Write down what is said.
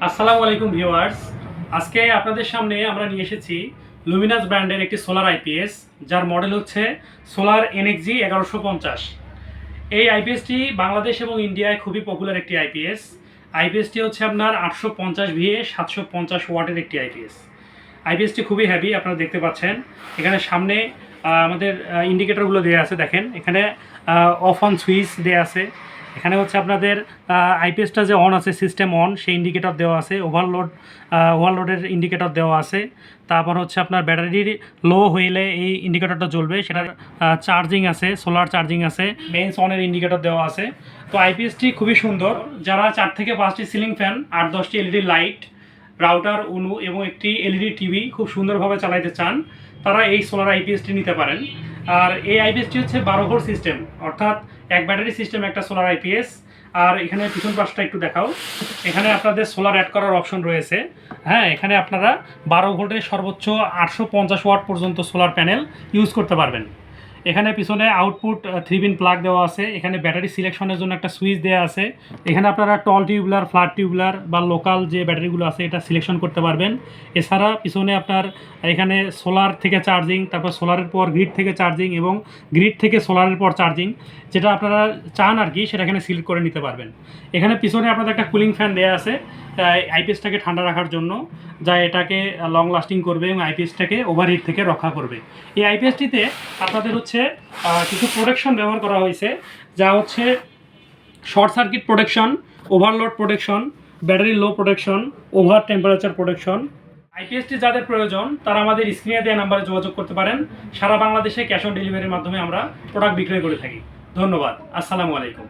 আসসালামু আলাইকুম ভিউয়ার্স। আজকে আপনাদের সামনে আমরা নিয়ে এসেছি লুমিনাস ব্র্যান্ডের একটি সোলার আইপিএস, যার মডেল হচ্ছে সোলার এনএক্সজি 1150। এই আইপিএসটি বাংলাদেশ এবং ইন্ডিয়ায় খুবই পপুলার একটি আইপিএস। আইপিএসটি হচ্ছে আপনার 850 ভিএ 750 ওয়াটের একটি আইপিএস। আইপিএসটি খুবই হেভি, আপনারা দেখতে পাচ্ছেন। এখানে সামনে আমাদের ইন্ডিকেটরগুলো দেওয়া আছে, দেখেন এখানে অফ অন সুইচ দেওয়া আছে। এখানে হচ্ছে আপনাদের আইপিএসটা যে অন আছে, সিস্টেম অন, সেই ইন্ডিকেটর দেওয়া আছে। ওভারলোডের ইন্ডিকেটর দেওয়া আছে। তারপর হচ্ছে আপনার ব্যাটারি লো হইলে এই ইন্ডিকেটরটা জ্বলবে, সেটার চার্জিং আছে, সোলার চার্জিং আছে, মেইনস অনের ইন্ডিকেটর দেওয়া আছে। তো আইপিএসটি খুবই সুন্দর। যারা 4 থেকে 5টি সিলিং ফ্যান, 8-10টি এলইডি লাইট, রাউটার, উনু এবং একটি এলইডি টিভি খুব সুন্দরভাবে চালাইতে চান, তারা এই সোলার আইপিএসটি নিতে পারেন। আর এই আইপিএসটি হচ্ছে 12 ভোল্ট সিস্টেম, অর্থাৎ এক ব্যাটারি সিস্টেম একটা সোলার আইপিএস। আর এখানে পিছন পাশটা একটু দেখাও। এখানে আপনাদের সোলার অ্যাড করার অপশন রয়েছে। হ্যাঁ, এখানে আপনারা 12 ভোল্টের সর্বোচ্চ 850 ওয়াট পর্যন্ত সোলার প্যানেল ইউজ করতে পারবেন। এখানে পিছনে আউটপুট 3 পিন প্লাগ দেওয়া আছে। এখানে ব্যাটারি সিলেকশনের জন্য একটা সুইচ দেওয়া আছে। এখানে আপনারা টল টিউবুলার, ফ্ল্যাট টিউবুলার বা লোকাল যে ব্যাটারিগুলো আছে এটা সিলেকশন করতে পারবেন। এছাড়া পিছনে আপনার এখানে সোলার থেকে চার্জিং, তারপর সোলারের পর গ্রিড থেকে চার্জিং এবং গ্রিড থেকে সোলারের পর চার্জিং, যেটা আপনারা চান আর কি, সেটা এখানে সিলেক্ট করে নিতে পারবেন। এখানে পিছনে আপনাদের একটা কুলিং ফ্যান দেওয়া আছে আইপিএসটাকে ঠান্ডা রাখার জন্য, যা এটাকে লং লাস্টিং করবে এবং আইপিএসটাকে ওভারহিট থেকে রক্ষা করবে। এই আইপিএসটিতে আপনাদের হচ্ছে কিছু প্রোটেকশন ব্যবহার করা হয়েছে, যা হচ্ছে short circuit protection, overload protection, battery low protection, over temperature protection. আইপিএসটি যাদের প্রয়োজন তারা আমাদের স্ক্রিনে দেওয়া নাম্বারে যোগাযোগ করতে পারেন। সারা বাংলাদেশে ক্যাশ অন ডেলিভারির মাধ্যমে আমরা প্রোডাক্ট বিক্রয় করে থাকি। ধন্যবাদ। আসসালামু আলাইকুম।